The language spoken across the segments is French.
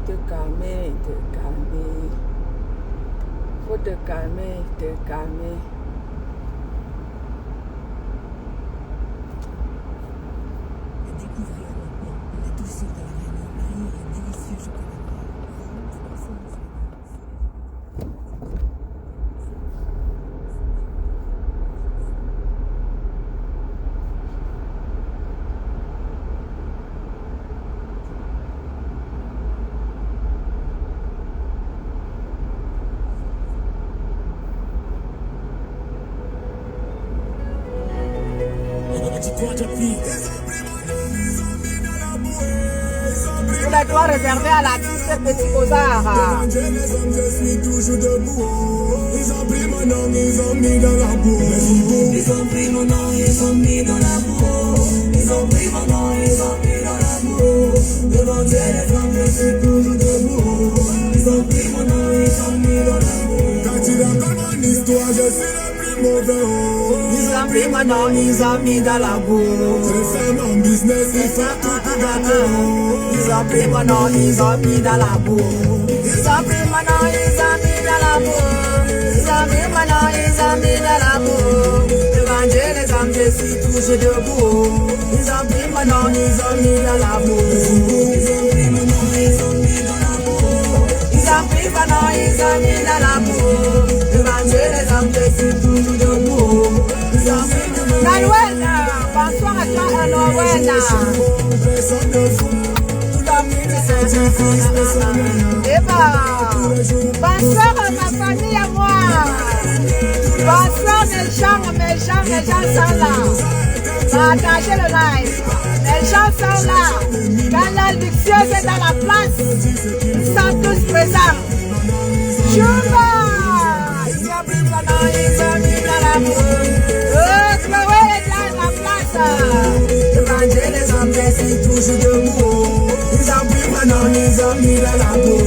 te calmer, te calmer. Faut te calmer, te calmer. Découvrir maintenant la douceur de la reine Marie et un délicieux chocolat noir. Vous la dois réserver à l'artiste Petit Beaux-Arts. Je suis toujours debout. Ils ont pris mon nom, ils ont mis dans la boue. Ils ont pris mon nom, ils ont mis dans la boue. Ils ont pris mon nom, ils ont mis dans la boue. Devant Dieu, les hommes, je suis toujours debout. Ils ont pris mon nom, ils ont mis dans la boue. Quand il raconte mon histoire, je suis le plus mauvais. Ils ont pris mon nom, ils ont mis dans la boue. Je fais mon business, ils font tout gâteau. Ils ont pris mon nom, ils ont mis dans la boue. Ils ont pris mon nom, ils ont mis dans la boue. Ils ont pris mon nom, ils ont mis dans la boue. Devant Dieu, les hommes, je suis toujours debout. Ils ont pris mon nom, ils ont mis dans la boue. Ils ont pris mon nom, ils ont mis dans la boue. Ils ont pris mon nom, ils ont mis dans la boue. Devant Dieu, les hommes, je suis toujours debout. Ils ont pris mon nom. Manuela, bonsoir à toi, Manuela. Bonsoir à ma famille à moi. Bonsoir mes gens sont là. Partagez le live. Les gens sont là. Quand l'addiction est dans la place, ils sont tous présents. Chouba! Ils ont pris mon nom, ils ont mis dans la boue. Oh, Chloé est dans la place. Devant Dieu, les hommes, je suis toujours debout. Ils ont pris mon nom, ils ont mis dans la boue.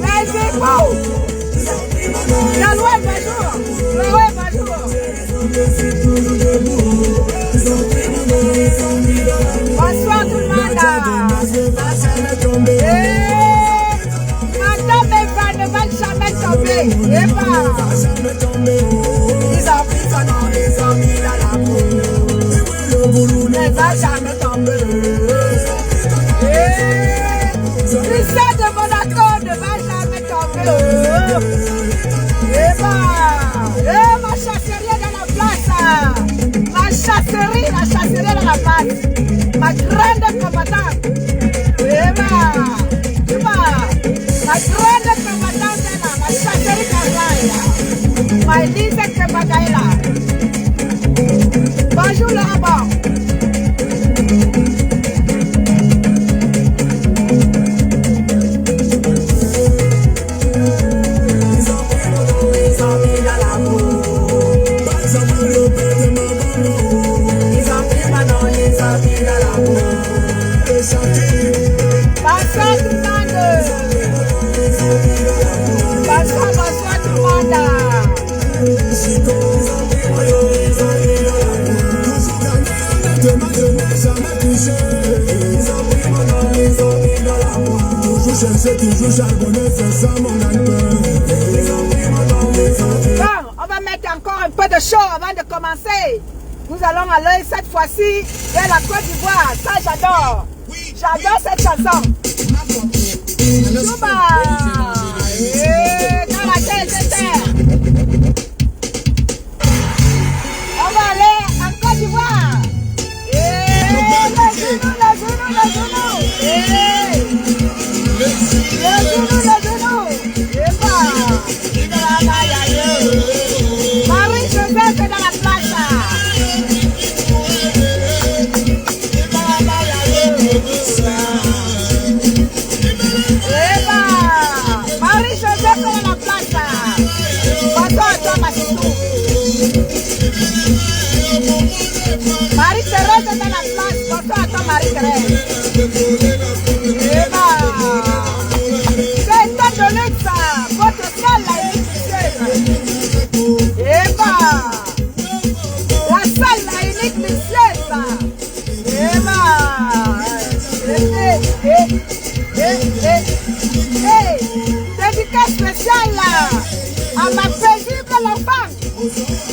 Merci beaucoup. La loi, bonjour. Chloé, bonjour. Bonsoir tout le monde. Madame Eva ne va jamais tomber. Eva. Ils ont pris son nom, ils ont mis dans la boue. Le boulot ne va jamais tomber. Lisa de Monaco ne va jamais tomber. Eva. Ma chasserie est dans la place. La chasserie est dans la place. Ma grande combattante. Eva. Ma grande combattante est là. Ma chasserie Carlaïla. Ma Lisa Kebagaïla. Bonjour le rabbin. Bonsoir tout le monde. Bonsoir tout le monde. Toujours charbonné, c'est ça mon gagne-pain. Bon, on va mettre encore un peu de chaud avant de commencer. Nous allons aller cette fois-ci vers la Côte d'Ivoire. Ça, j'adore. J'adore cette chanson. Chouba. Dans la tête, c'est terre. On va aller en Côte d'Ivoire. Le genou. Marie-Joseph est dans la place. Marie-Joseph est dans la place. Bonsoir à toi, ma chérie. Marie-Thérèse est dans la place. Bonsoir à toi, Marie-Thérèse. C'est un de luxe. Votre salle là est luxueuse. La salle là est luxueuse. Dédicace spéciale à ma paisible enfant.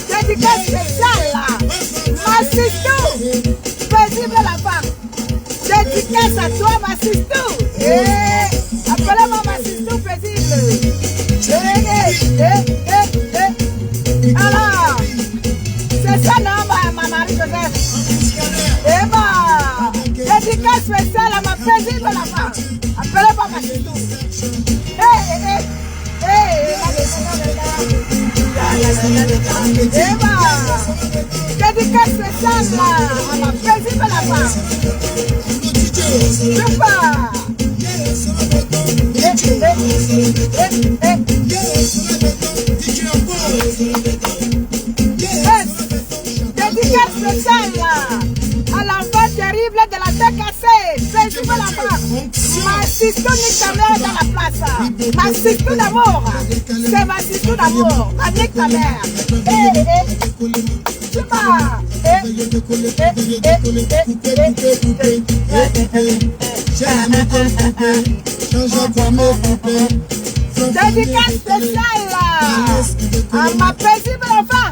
Dédicace spéciale ma Sistou, paisible enfant. Dédicace à toi ma Sistou. Appelez-moi ma Sistou paisible. Alors, c'est ça non ma Marie-Joseph. Dédicace spéciale à ma paisible enfant. Appelez-moi ma Sistou. Dédicace spéciale à ma paisible enfant. Super. Dédicace spéciale à l'enfant terrible de la tête cassée. Paisible enfant. Ma Sistou nique ta mère dans la place. Ma Sistou d'amour. C'est ma Sistou d'amour. Ma nique ta mère. Super. Dédicace spéciale à ma paisible enfant.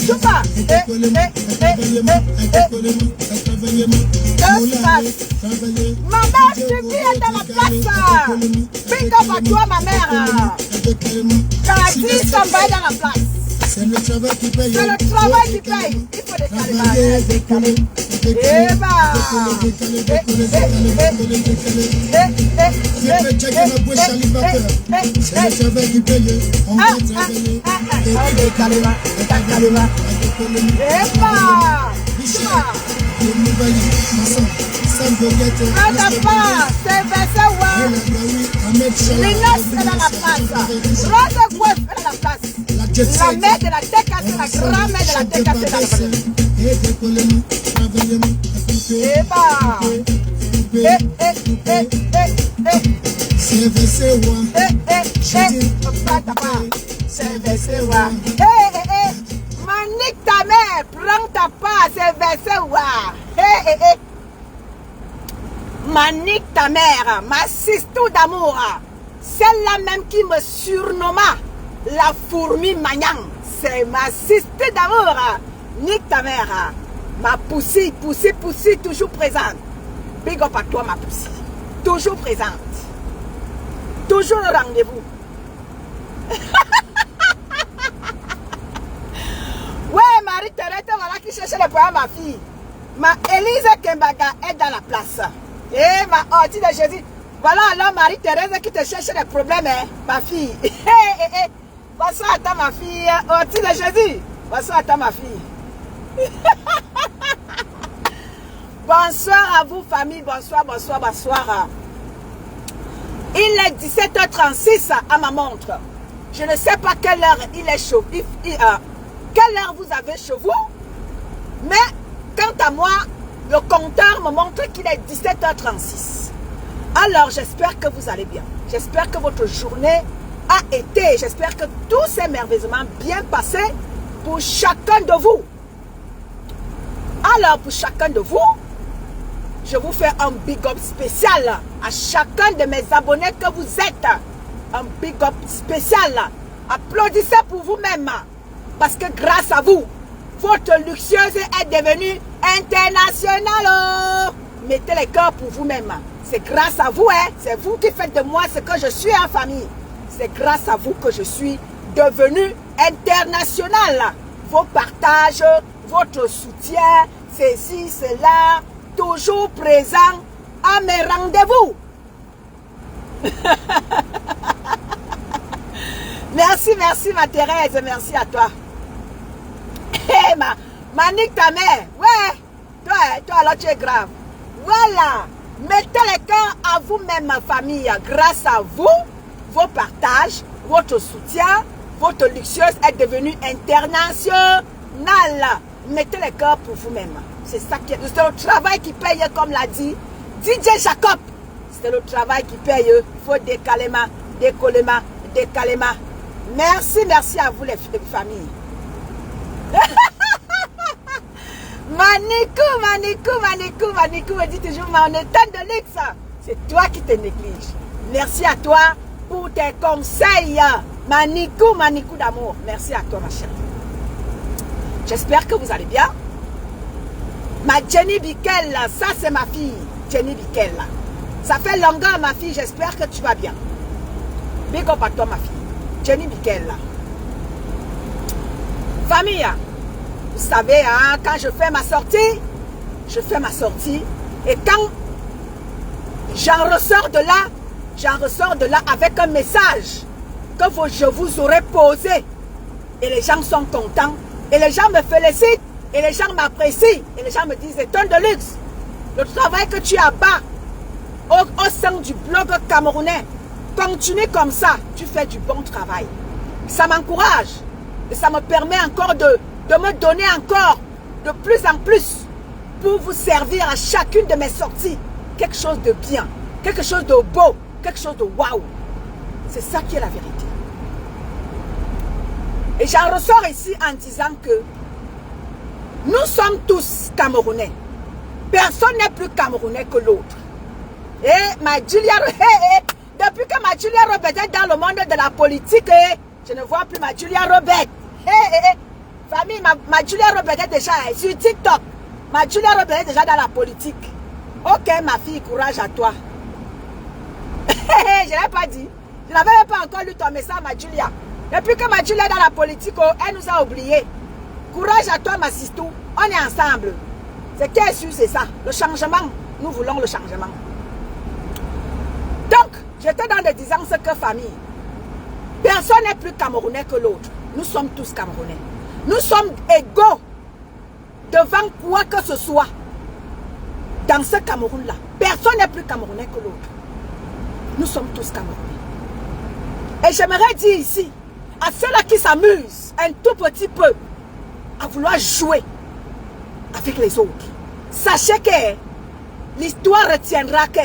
Super. Ma mère Subi est dans la place. Big up à toi ma mère. Kadi Samba est dans la place. C'est le travail qui paye. C'est le travail qui paye. Il faut décaler. C'est le travail qui paye. On va travailler. C'est Linus est dans la place. Rose Gouef est dans la place. La mère de la tête cassée, la grand-mère de la tête cassée dans la place. Manique ta mère, prends ta part, c'est versé wa. Manique ta mère, ma Sistou d'amour, celle-là même qui me surnomma la fourmi magnang, c'est ma Sistou d'amour. Nique ta mère, ma poussie, toujours présente. Big up à toi ma poussie, toujours présente, toujours au rendez-vous. Ouais, Marie-Thérèse, voilà qui cherchait le point à ma fille. Ma Élise Kembaga est dans la place. Et ma ortie de Jésus. Voilà alors Marie-Thérèse qui te cherche des problèmes, hein, ma fille. Bonsoir à toi ma fille, ortie de Jésus. Bonsoir à toi ma fille. Bonsoir à vous famille, bonsoir. Il est 17h36 à ma montre. Je ne sais pas quelle heure il est chaud. Quelle heure vous avez chez vous? Mais quant à moi, le compteur me montre qu'il est 17h36. Alors j'espère que vous allez bien. J'espère que votre journée a été. J'espère que tout s'est merveilleusement bien passé pour chacun de vous. Alors pour chacun de vous, je vous fais un big up spécial à chacun de mes abonnés que vous êtes. Un big up spécial. Applaudissez pour vous-même. Parce que grâce à vous, votre luxueuse est devenue internationale. Mettez les cœurs pour vous-même. C'est grâce à vous, hein. C'est vous qui faites de moi ce que je suis en famille. C'est grâce à vous que je suis devenue internationale. Vos partages, votre soutien, ceci, cela, toujours présent à mes rendez-vous. Merci ma Thérèse, merci à toi. Hey, ma nique ta mère. Ouais, toi là tu es grave. Voilà, mettez les cœurs à vous-même ma famille. Grâce à vous, vos partages, votre soutien, votre luxueuse est devenue internationale. Mettez les cœurs pour vous-même. C'est ça qui est. C'est le travail qui paye, comme l'a dit DJ Jacob. C'est le travail qui paye. Il faut décoller. Merci à vous les familles. Manikou me dit toujours, mais on est tonne de luxe. C'est toi qui te négliges. Merci à toi pour tes conseils. Manikou d'amour. Merci à toi, ma chérie. J'espère que vous allez bien. Ma Jenny Bikel, ça c'est ma fille. Jenny Bikel. Ça fait longtemps, ma fille. J'espère que tu vas bien. Big up à toi, ma fille. Jenny Bikel. Famille, vous savez, hein, quand je fais ma sortie, et quand j'en ressors de là avec un message que je vous aurais posé, et les gens sont contents, et les gens me félicitent, et les gens m'apprécient, et les gens me disent, tonne de luxe, le travail que tu abats au sein du blog camerounais, continue comme ça, tu fais du bon travail. Ça m'encourage, et ça me permet encore de me donner encore de plus en plus pour vous servir à chacune de mes sorties quelque chose de bien, quelque chose de beau, quelque chose de waouh. C'est ça qui est la vérité. Et j'en ressors ici en disant que nous sommes tous Camerounais. Personne n'est plus Camerounais que l'autre. Et ma Julia, depuis que ma Julia Robert est dans le monde de la politique, je ne vois plus ma Julia Robert. Famille, ma Julia Robert est déjà sur TikTok. Ma Julia Robert est déjà dans la politique. Ok, ma fille, courage à toi. Je ne l'ai pas dit. Je n'avais pas encore lu ton message, ma Julia. Depuis que ma Julia est dans la politique, elle nous a oubliés. Courage à toi, ma sistou. On est ensemble. C'est qu'elle su, c'est ça. Le changement. Nous voulons le changement. Donc, j'étais dans des disances que famille. Personne n'est plus Camerounais que l'autre. Nous sommes tous Camerounais. Nous sommes égaux devant quoi que ce soit dans ce Cameroun-là. Personne n'est plus Camerounais que l'autre. Nous sommes tous Camerounais. Et j'aimerais dire ici, à ceux-là qui s'amusent un tout petit peu à vouloir jouer avec les autres, sachez que l'histoire retiendra que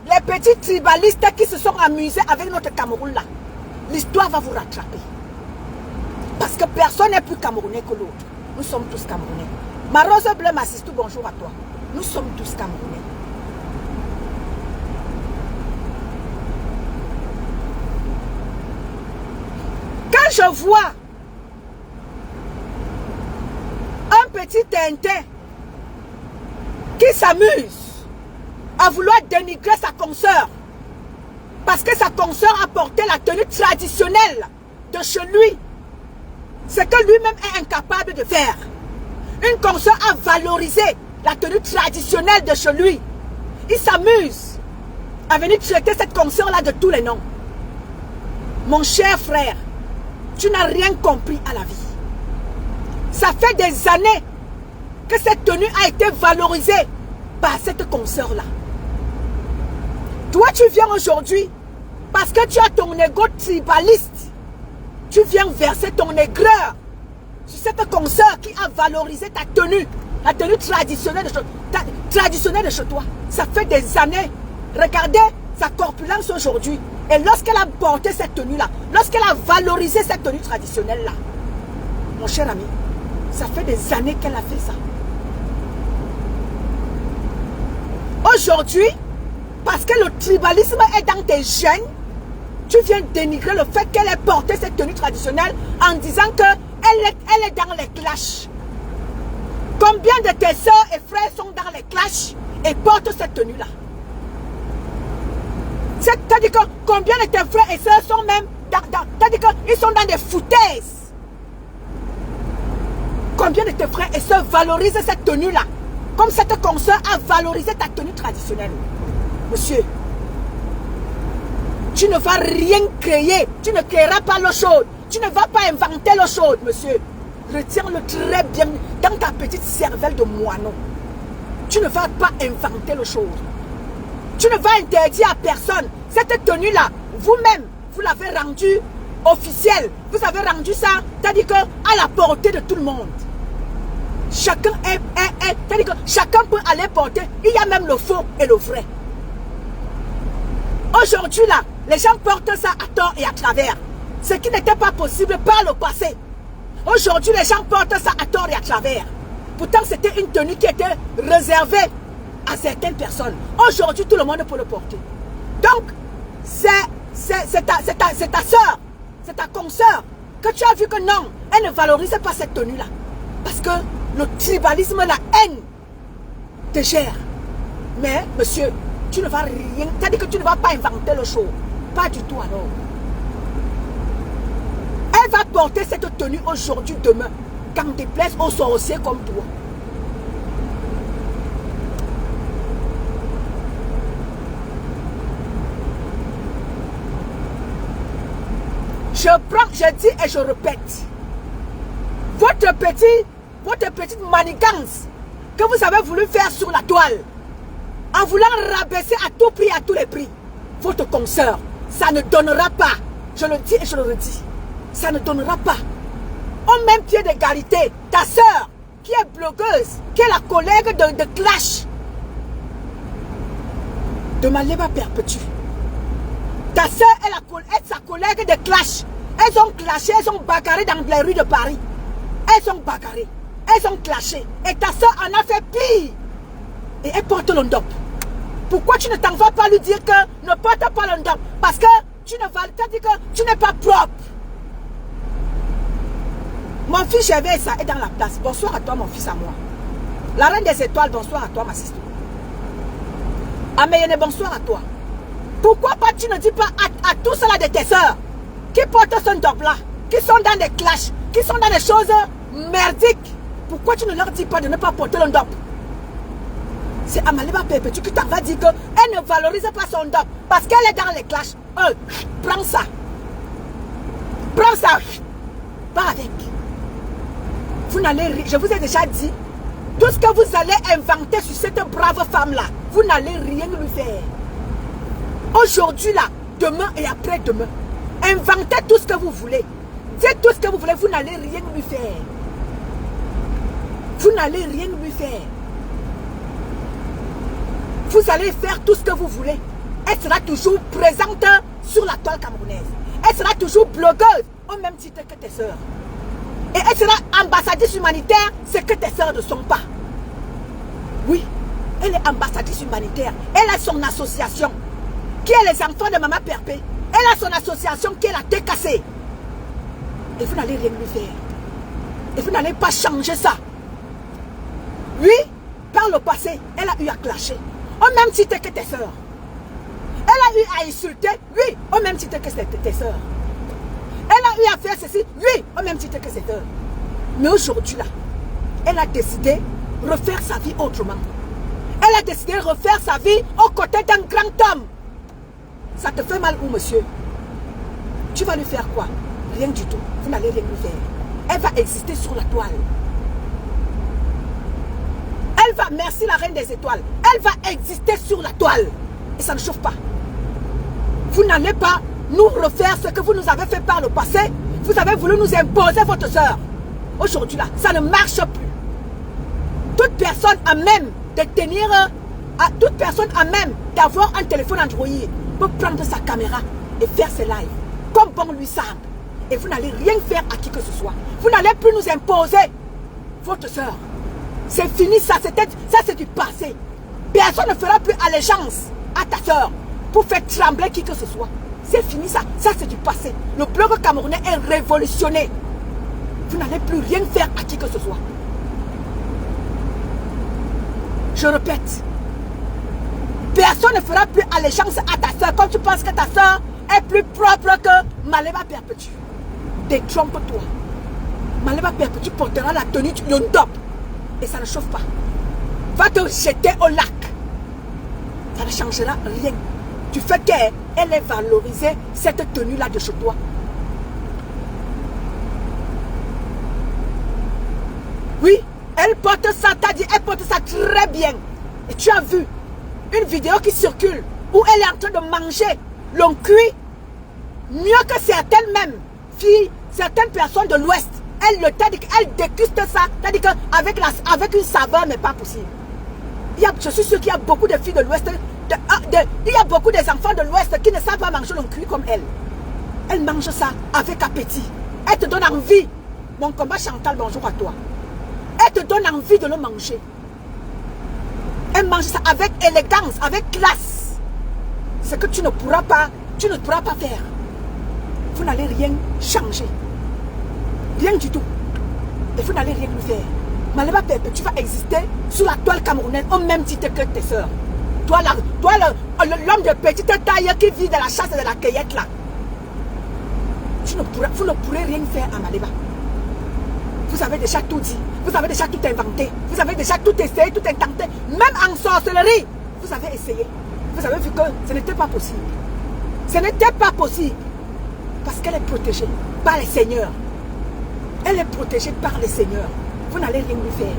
les petits tribalistes qui se sont amusés avec notre Cameroun là, l'histoire va vous rattraper. Parce que personne n'est plus Camerounais que l'autre. Nous sommes tous Camerounais. Ma rose bleue, ma sistou, bonjour à toi. Nous sommes tous Camerounais. Quand je vois un petit Tintin qui s'amuse à vouloir dénigrer sa consoeur parce que sa consoeur a porté la tenue traditionnelle de chez lui, ce que lui-même est incapable de faire. Une consoeur a valorisé la tenue traditionnelle de chez lui. Il s'amuse à venir traiter cette consoeur-là de tous les noms. Mon cher frère, tu n'as rien compris à la vie. Ça fait des années que cette tenue a été valorisée par cette consoeur-là. Toi, tu viens aujourd'hui parce que tu as ton ego tribaliste. Tu viens verser ton aigreur sur cette consoeur qui a valorisé ta tenue, la tenue traditionnelle de chez toi. Ça fait des années. Regardez sa corpulence aujourd'hui. Et lorsqu'elle a porté cette tenue-là, lorsqu'elle a valorisé cette tenue traditionnelle-là, mon cher ami, ça fait des années qu'elle a fait ça. Aujourd'hui, parce que le tribalisme est dans tes gènes, tu viens dénigrer le fait qu'elle ait porté cette tenue traditionnelle en disant qu'elle est dans les clashs. Combien de tes soeurs et frères sont dans les clashs et portent cette tenue-là? C'est-à-dire que combien de tes frères et soeurs sont même c'est-à-dire qu'ils sont dans des foutaises. Combien de tes frères et soeurs valorisent cette tenue-là? Comme cette consoeur a valorisé ta tenue traditionnelle. Monsieur, tu ne vas rien créer. Tu ne créeras pas l'eau chaude. Tu ne vas pas inventer l'eau chaude, monsieur. Retiens-le très bien dans ta petite cervelle de moineau. Tu ne vas pas inventer l'eau chaude. Tu ne vas interdire à personne. Cette tenue-là, vous-même, vous l'avez rendue officielle. Vous avez rendu ça, c'est-à-dire à la portée de tout le monde. Chacun c'est-à-dire que chacun peut aller porter. Il y a même le faux et le vrai. Aujourd'hui là, les gens portent ça à tort et à travers. Ce qui n'était pas possible par le passé. Aujourd'hui, les gens portent ça à tort et à travers. Pourtant, c'était une tenue qui était réservée à certaines personnes. Aujourd'hui, tout le monde peut le porter. Donc, c'est ta soeur, c'est ta consoeur que tu as vu que non, elle ne valorise pas cette tenue-là. Parce que le tribalisme, la haine te gère. Mais, monsieur, tu ne vas rien, c'est-à-dire que tu ne vas pas inventer le show. Pas du tout alors. Elle va porter cette tenue aujourd'hui, demain, quand déplaise aux sorciers comme toi. Je dis et je répète, votre petite manigance que vous avez voulu faire sur la toile, en voulant rabaisser à tout prix, à tous les prix, votre consoeur, ça ne donnera pas, je le dis et je le redis, ça ne donnera pas. Au même pied d'égalité, ta soeur, qui est blogueuse, qui est la collègue de Clash, de Maleba Perpétue. Ta soeur est sa collègue de Clash. Elles ont clashé, elles ont bagarré dans les rues de Paris. Elles ont bagarré, elles ont clashé. Et ta soeur en a fait pire. Et elle porte l'ondop. Pourquoi tu ne t'en vas pas lui dire que ne porte pas l'ondop? Parce que tu ne vas pas dire que tu n'es pas propre. Mon fils Gervais ça est dans la place. Bonsoir à toi mon fils à moi. La reine des étoiles, bonsoir à toi ma sister. Améyene, bonsoir à toi. Pourquoi pas tu ne dis pas à tout cela de tes soeurs qui portent ce ndop là, qui sont dans des clashs, qui sont dans des choses merdiques? Pourquoi tu ne leur dis pas de ne pas porter le ndop? C'est Amaleba Perpétue qui t'en va dire qu'elle ne valorise pas son ndop parce qu'elle est dans les clashs. Prends ça. Prends ça. Pas avec. Vous n'allez, je vous ai déjà dit, tout ce que vous allez inventer sur cette brave femme-là, vous n'allez rien lui faire. Aujourd'hui là, demain et après-demain, inventez tout ce que vous voulez. Dites tout ce que vous voulez, vous n'allez rien lui faire. Vous n'allez rien lui faire. Vous allez faire tout ce que vous voulez. Elle sera toujours présente sur la toile camerounaise. Elle sera toujours blogueuse au même titre que tes sœurs. Et elle sera ambassadrice humanitaire, ce que tes sœurs ne sont pas. Oui, elle est ambassadrice humanitaire. Elle a son association, qui est les enfants de Maman Perpé. Elle a son association qui est la TKC. Et vous n'allez rien lui faire. Et vous n'allez pas changer ça. Oui, par le passé, elle a eu à clasher. Au même titre que tes sœurs. Elle a eu à insulter, oui, au même titre que tes sœurs. Elle a eu à faire ceci, oui, au même titre que ses sœurs. Mais aujourd'hui là, elle a décidé de refaire sa vie autrement. Elle a décidé de refaire sa vie aux côtés d'un grand homme. Ça te fait mal où, monsieur? Tu vas lui faire quoi? Rien du tout. Vous n'allez rien lui faire. Elle va exister sur la toile. Elle va, merci la reine des étoiles, elle va exister sur la toile. Et ça ne chauffe pas. Vous n'allez pas nous refaire ce que vous nous avez fait par le passé. Vous avez voulu nous imposer votre soeur. Aujourd'hui là, ça ne marche plus. Toute personne à même de tenir, toute personne à même d'avoir un téléphone Android peut prendre sa caméra et faire ses lives comme bon lui semble. Et vous n'allez rien faire à qui que ce soit. Vous n'allez plus nous imposer votre soeur. C'est fini ça, ça c'est du passé. Personne ne fera plus allégeance à ta soeur pour faire trembler qui que ce soit. C'est fini ça, ça c'est du passé. Le bloc camerounais est révolutionné. Vous n'allez plus rien faire à qui que ce soit. Je répète, personne ne fera plus allégeance à ta soeur quand tu penses que ta soeur est plus propre que Maleba Perpétue. Détrompe-toi. Maleba Perpétue portera la tenue du ndop et ça ne chauffe pas. Va te jeter au lac. Ça ne changera rien. Du fait qu'elle ait valorisé cette tenue-là de chez toi. Oui, elle porte ça, t'as dit, elle porte ça très bien. Et tu as vu une vidéo qui circule où elle est en train de manger l'on cuit mieux que certaines même filles, certaines personnes de l'Ouest. Elle déguste ça, t'as dit avec une saveur, mais pas possible. Je suis sûr qu'il y a beaucoup de filles de l'Ouest, il y a beaucoup des enfants de l'Ouest qui ne savent pas manger l'on cuit comme elle. Elle mange ça avec appétit. Elle te donne envie. Mon combat Chantal, bonjour à toi. Elle te donne envie de le manger. Elle mange ça avec élégance, avec classe. Ce que tu ne pourras pas faire. Vous n'allez rien changer. Rien du tout. Et vous n'allez rien lui faire. Maleba Pepe, tu vas exister sur la toile camerounaise au même titre que tes soeurs. Toi, l'homme de petite taille qui vit de la chasse et de la cueillette là. Vous ne pourrez rien faire à Maleba. Vous avez déjà tout dit. Vous avez déjà tout inventé. Vous avez déjà tout essayé, tout intenté. Même en sorcellerie, vous avez essayé. Vous avez vu que ce n'était pas possible. Ce n'était pas possible. Parce qu'elle est protégée par les seigneurs. Elle est protégée par les seigneurs. Vous n'allez rien lui faire.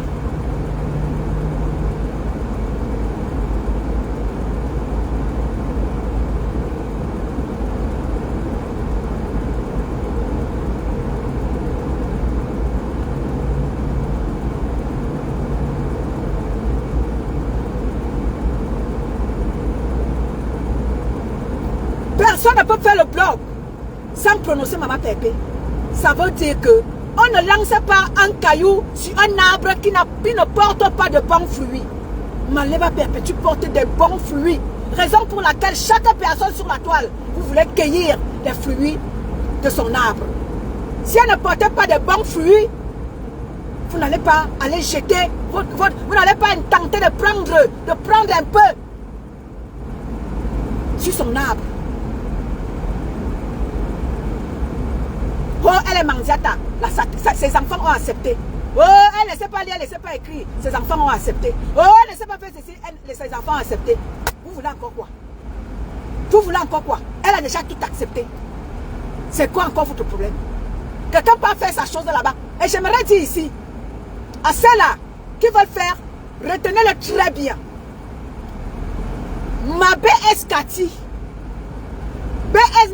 Personne ne peut faire le blog sans prononcer Maman Pépé. Ça veut dire que on ne lance pas un caillou sur un arbre qui ne porte pas de bons fruits. Maleba Pépé, tu portes des bons fruits. Raison pour laquelle chaque personne sur la toile, vous voulez cueillir les fruits de son arbre. Si elle ne portait pas de bons fruits, vous n'allez pas aller jeter, vous n'allez pas tenter de prendre un peu sur son arbre. Oh, elle est mandiata. Ses enfants ont accepté. Oh, elle ne sait pas lire, elle ne sait pas écrire. Ses enfants ont accepté. Oh, elle ne sait pas faire ceci, ses enfants ont accepté. Vous voulez encore quoi? Vous voulez encore quoi? Elle a déjà tout accepté. C'est quoi encore votre problème? Quelqu'un peut faire sa chose là-bas. Et j'aimerais dire ici, à ceux-là qui veulent faire, retenez-le très bien. Ma BS Cathy,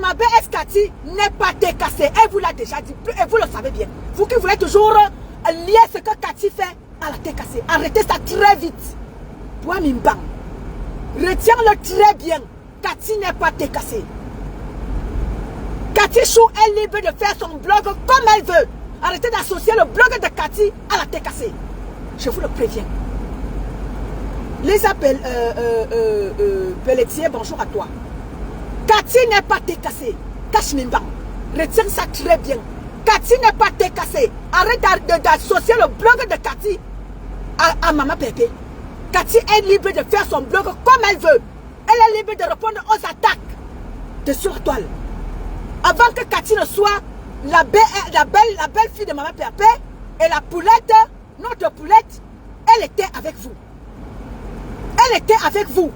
ma BS Cathy n'est pas décassée. Elle vous l'a déjà dit. Et vous le savez bien. Vous qui voulez toujours lier ce que Cathy fait à la décassée. Arrêtez ça très vite. Toi, Mimbang, retiens-le très bien. Cathy n'est pas décassée. Cathy Chou est libre de faire son blog comme elle veut. Arrêtez d'associer le blog de Cathy à la décassée. Je vous le préviens. Lisa Pelletier, bonjour à toi. Cathy n'est pas décassée. Kashmimbang, retiens ça très bien. Cathy n'est pas décassée. Arrête d'associer le blog de Cathy à Maman Pépé. Cathy est libre de faire son blog comme elle veut. Elle est libre de répondre aux attaques de sur toile. Avant que Cathy ne soit la belle fille de Maman Pépé et la poulette, notre poulette, elle était avec vous. Elle était avec vous.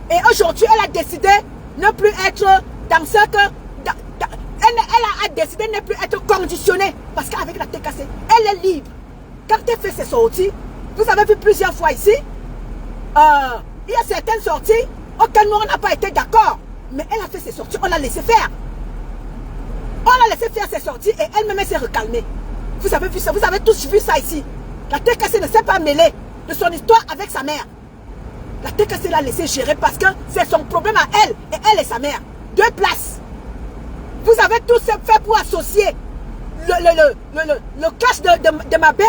Et aujourd'hui, elle a décidé ne plus être dans ce que... Elle a décidé de ne plus être conditionnée. Parce qu'avec la TKC, elle est libre. Quand elle fait ses sorties, vous avez vu plusieurs fois ici, il y a certaines sorties auxquelles nous on n'a pas été d'accord. Mais elle a fait ses sorties, on l'a laissé faire. On l'a laissé faire ses sorties et elle-même s'est recalmée. Vous avez vu ça, vous avez tous vu ça ici. La TKC ne s'est pas mêlée de son histoire avec sa mère. La TKC l'a laissé gérer parce que c'est son problème à elle et elle et sa mère. Deux places. Vous avez tous fait pour associer le clash de ma BS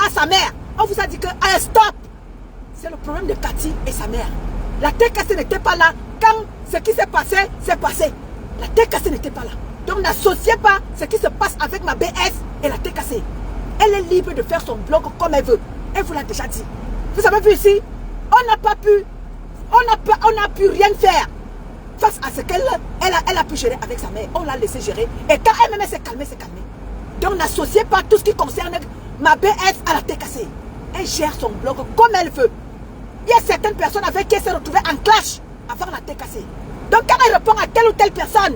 à sa mère. On vous a dit que stop. C'est le problème de Cathy et sa mère. La TKC n'était pas là quand ce qui s'est passé, s'est passé. La TKC n'était pas là. Donc n'associez pas ce qui se passe avec ma BS et la TKC. Elle est libre de faire son blog comme elle veut. Elle vous l'a déjà dit. Vous avez vu ici, on n'a pas pu, on n'a pu rien faire face à ce qu'elle a pu gérer avec sa mère. On l'a laissé gérer. Et quand elle-même s'est calmée, Donc n'associez pas tout ce qui concerne ma BS à la TKC. Elle gère son blog comme elle veut. Il y a certaines personnes avec qui elle s'est retrouvée en clash avant la TKC. Donc quand elle répond à telle ou telle personne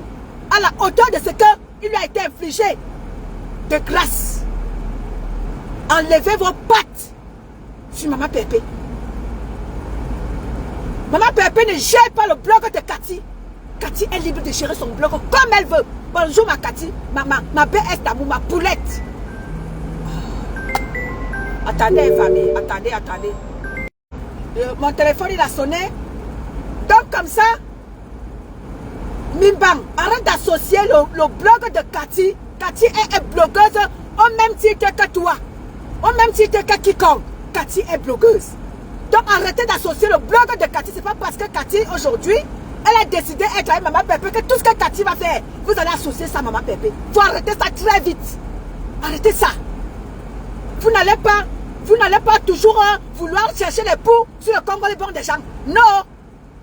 à la hauteur de ce qu'il lui a été infligé, de grâce, enlevez vos pattes sur Maman Pépé. Maman Pépé ne gère pas le blog de Cathy. Cathy est libre de gérer son blog comme elle veut. Bonjour ma Cathy, ma BS d'amour, ma poulette. Attendez famille, attendez. Mon téléphone il a sonné. Donc comme ça, Mimbang, arrête d'associer le blog de Cathy. Cathy est blogueuse au même titre que toi. Au même titre que quiconque. Cathy est blogueuse. Donc arrêtez d'associer le blog de Cathy. C'est pas parce que Cathy aujourd'hui, elle a décidé d'être avec Maman Pépé que tout ce que Cathy va faire, vous allez associer ça à Maman Pépé. Il faut arrêter ça très vite. Arrêtez ça. Vous n'allez pas toujours vouloir chercher les poux sur le Congo les bons des gens. Non.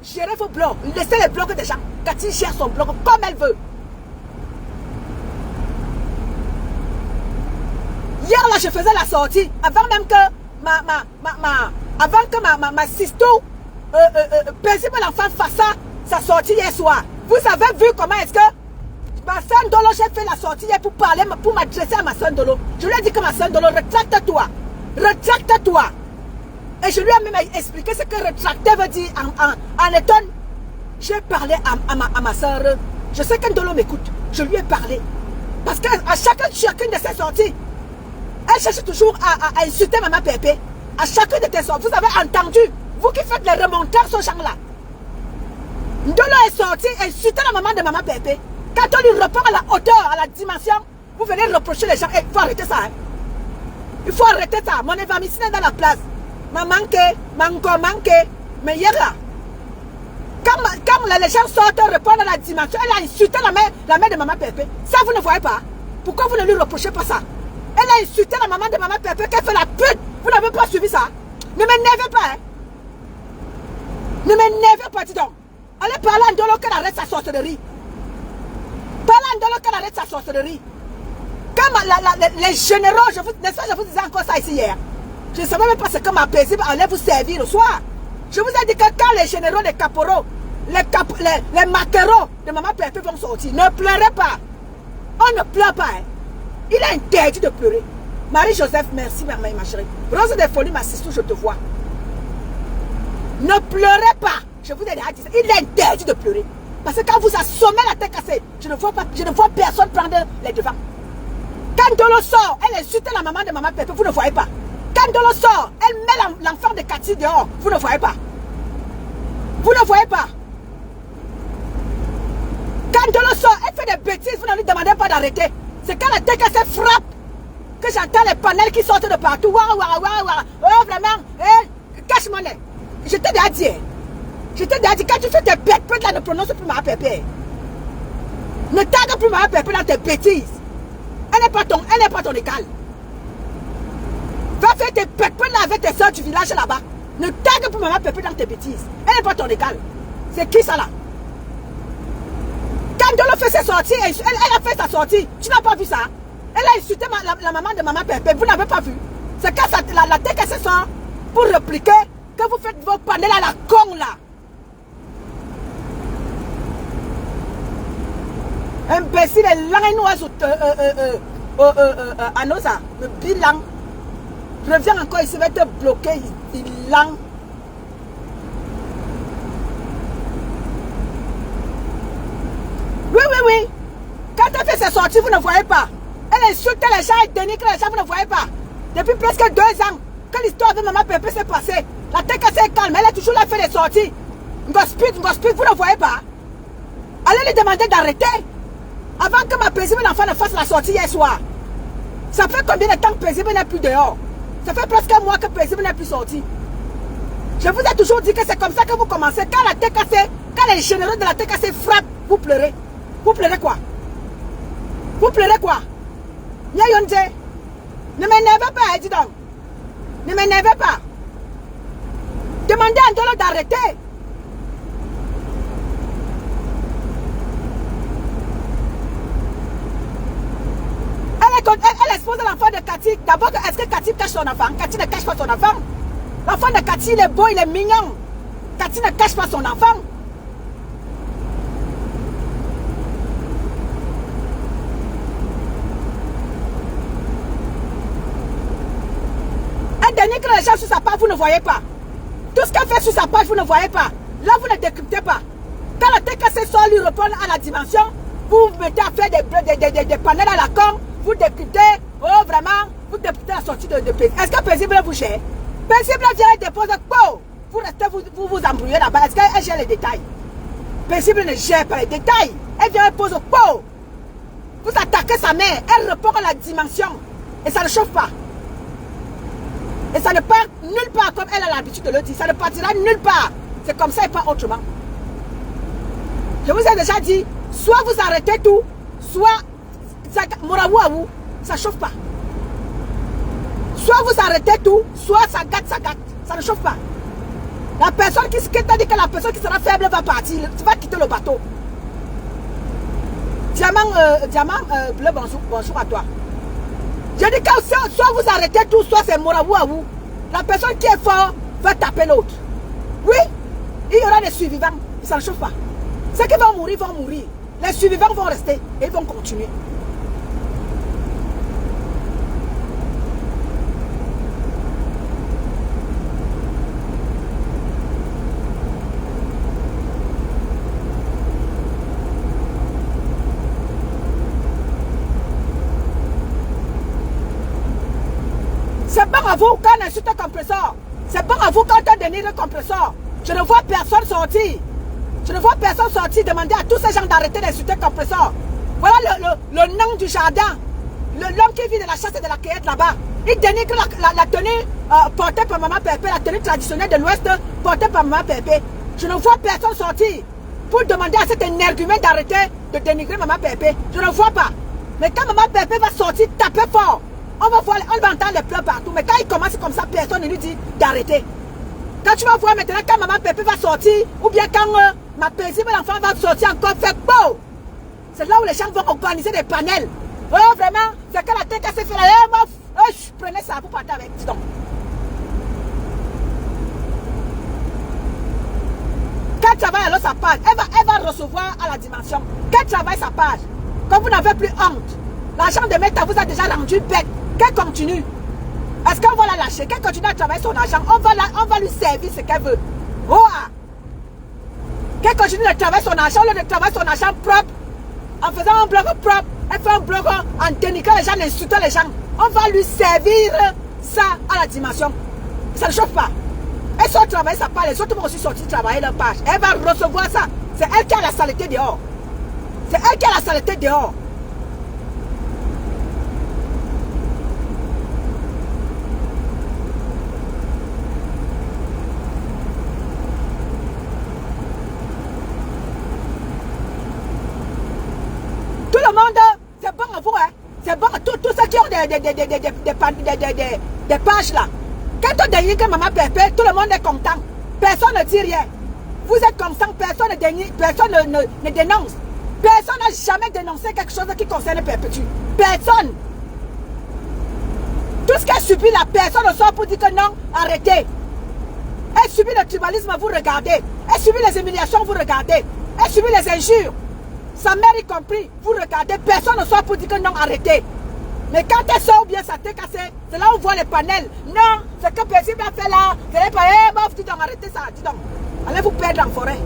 Gérez vos blogs. Laissez les blogs des gens. Cathy gère son blog comme elle veut. Hier là, je faisais la sortie. Avant même que ma sisto paisible l'enfant fasse sa sortie hier soir. Vous avez vu comment est-ce que ma soeur Dolo, j'ai fait la sortie hier pour parler, pour m'adresser à ma soeur Dolo. Je lui ai dit que ma soeur Dolo, retracte-toi. Retracte-toi. Et je lui ai même expliqué ce que retracter veut dire en étonne. J'ai parlé à ma soeur. Je sais qu'Ndolo m'écoute. Je lui ai parlé. Parce qu'à chacune de ses sorties, elle cherche toujours à insulter Maman Pépé. À chacune de tes sorties. Vous avez entendu, vous qui faites les remonteurs, ce genre-là. Ndolo est sorti et insulter la maman de Maman Pépé. Quand on lui reprend à la hauteur, à la dimension, vous venez reprocher les gens. Il faut arrêter ça. Hein. Il faut arrêter ça. Mon évamicine est dans la place. M'a manqué, mais hier là, quand les gens sortent, répondent à la dimension, elle a insulté la mère de Maman Pépé. Ça, vous ne voyez pas. Pourquoi vous ne lui reprochez pas ça? Elle a insulté la maman de Maman Pépé, qu'elle fait la pute. Vous n'avez pas suivi ça? Ne m'énervez pas. Hein. Ne m'énervez pas, dis donc. Allez parler à Ndolo qu'elle arrête sa sorcellerie. Parlez à Ndolo qu'elle arrête sa sorcellerie. Quand les généraux, je vous disais encore ça ici hier. Je ne savais même pas ce que ma paisible allait vous servir le soir. Je vous ai dit que quand les généraux, les caporaux, les maquereaux de Maman Pépé vont sortir, ne pleurez pas. On ne pleure pas. Hein. Il est interdit de pleurer. Marie-Joseph, merci ma chérie. Rose des Folies, ma sister, je te vois. Ne pleurez pas. Je vous ai déjà dit ça. Il est interdit de pleurer. Parce que quand vous assommez la tête cassée, je ne vois personne prendre les devants. Quand Dolo sort, elle insulte la maman de Maman Pépé, vous ne voyez pas. Quand Dolo sort, elle met l'enfant de Cathy dehors, vous ne voyez pas. Vous ne voyez pas. Quand Dolo sort, elle fait des bêtises, vous ne lui demandez pas d'arrêter. C'est quand la tête cassée frappe que j'entends les panels qui sortent de partout. Oh vraiment, cache-moi. Je t'ai déjà dit. Je t'ai déjà dit, quand tu fais tes bêtes, là, ne prononce plus Maman Pépé. Ne tague plus Maman Pépé dans tes bêtises. Elle n'est pas ton égal. Va faire tes bêtes là avec tes soeurs du village là-bas. Ne tague plus Maman Pépé dans tes bêtises. Elle n'est pas ton égal. C'est qui ça là? Quand Dolo fait ses sorties, elle a fait sa sortie. Tu n'as pas vu ça? Elle a insulté la maman de Maman Pépé. Vous n'avez pas vu? C'est quand la tête qu'elle se sort pour répliquer que vous faites vos panels à la con là. Imbécile, Anosa, le bilan. Reviens encore, il va être bloqué, il langue. Oui. Quand elle fait ses sorties, vous ne voyez pas. Elle insulte les gens, elle dénigre les gens, vous ne voyez pas. Depuis presque 2 ans, que l'histoire de Maman Pépé s'est passée, la tête cassée calme, elle a toujours là fait des sorties. Ngospik, vous ne voyez pas. Allez lui demander d'arrêter. Avant que ma paisible enfant ne fasse la sortie hier soir. Ça fait combien de temps que paisible n'est plus dehors? Ça fait presque un mois que paisible n'est plus sorti. Je vous ai toujours dit que c'est comme ça que vous commencez. Quand la tête cassée, quand les généraux de la tête cassée frappent, vous pleurez. Vous pleurez quoi? Vous pleurez quoi? Nyayonze, ne m'énervez pas, dis donc. Ne m'énervez pas. Demandez à Ndolo d'arrêter. Elle expose l'enfant de Cathy. D'abord, est-ce que Cathy cache son enfant? Cathy ne cache pas son enfant. L'enfant de Cathy, il est beau, il est mignon. Cathy ne cache pas son enfant. Elle dénigre les gens sur sa page, vous ne voyez pas. Tout ce qu'elle fait sur sa page, vous ne voyez pas. Là, vous ne décryptez pas. Quand la tête cassée sort, lui répond à la dimension, vous vous mettez à faire des panels à la con. Vous décryptez, oh vraiment, vous décryptez la sortie de paisible. Est-ce que paisible vous gère? Paisible vient et dépose, vous restez, vous embrouillez là-bas. Est-ce qu'elle gère les détails? Paisible ne gère pas les détails. Elle vient et pose au pot. Vous attaquez sa mère, elle répond à la dimension. Et ça ne chauffe pas. Et ça ne part nulle part comme elle a l'habitude de le dire. Ça ne partira nulle part. C'est comme ça et pas autrement. Je vous ai déjà dit, soit vous arrêtez tout, soit Morawou, ça ne chauffe pas. Soit vous arrêtez tout, soit ça gâte. Ça ne chauffe pas. La personne qui t'a dit que la personne qui sera faible va partir. Tu vas quitter le bateau. Diamant bleu, bonjour à toi. Je dis que soit vous arrêtez tout, soit c'est Morawou. La personne qui est fort va taper l'autre. Oui, il y aura des survivants. Ça ne chauffe pas. Ceux qui vont mourir, vont mourir. Les survivants vont rester et ils vont continuer. C'est bon à vous quand on insulte un compresseur. C'est bon à vous quand on dénigre un compresseur. Je ne vois personne sortir. Je ne vois personne sortir demander à tous ces gens d'arrêter d'insulter un compresseur. Voilà le nom du jardin. L'homme qui vit de la chasse et de la cueillette là-bas. Il dénigre la tenue portée par Maman Pépé, la tenue traditionnelle de l'Ouest portée par Maman Pépé. Je ne vois personne sortir pour demander à cet énergumène d'arrêter de dénigrer Maman Pépé. Je ne vois pas. Mais quand Maman Pépé va sortir, taper fort. On va entendre les pleurs partout. Mais quand il commence comme ça, personne ne lui dit d'arrêter. Quand tu vas voir maintenant, quand Maman Pépé va sortir, ou bien quand ma paisible enfant va sortir encore, fait beau. C'est là où les gens vont organiser des panels. Oh, vraiment, c'est que la tête s'est fait là. Prenez ça, vous partez avec. Dis donc. Quand travaille, alors sa page. Elle va recevoir à la dimension. Quand travaille sa page. Quand vous n'avez plus honte. L'argent de Meta vous a déjà rendu bête. Qu'elle continue. Est-ce qu'on va la lâcher? Qu'elle continue à travailler son argent? On va lui servir ce qu'elle veut. Oh! Qu'elle continue de travailler son argent, de travailler son argent propre. En faisant un blog propre. Elle fait un blog en dénigrant les gens, en insultant les gens. On va lui servir ça à la dimension. Ça ne chauffe pas. Elle sort travailler sa part. Les autres vont aussi sortir travailler leur page. Elle va recevoir ça. C'est elle qui a la saleté dehors. C'est elle qui a la saleté dehors. C'est bon à vous, hein. C'est bon à tous ceux qui ont des pages là. Quand on dénigre Maman Pépé, tout le monde est content. Personne ne dit rien. Vous êtes content, personne ne dénigre, personne ne dénonce. Personne n'a jamais dénoncé quelque chose qui concerne Perpétue. Personne. Tout ce qu'elle subit, la personne sort pour dire que non, arrêtez. Elle subit le tribalisme, vous regardez. Elle subit les humiliations, vous regardez. Elle subit les injures. Sa mère y compris, vous regardez, personne ne sort pour dire que non, arrêtez. Mais quand elle sort ou bien ça t'est cassé, c'est là où on voit les panels. Non, c'est que Paisible a fait là. Vous n'allez pas, dis donc, arrêtez ça, dis donc. Allez vous perdre en forêt.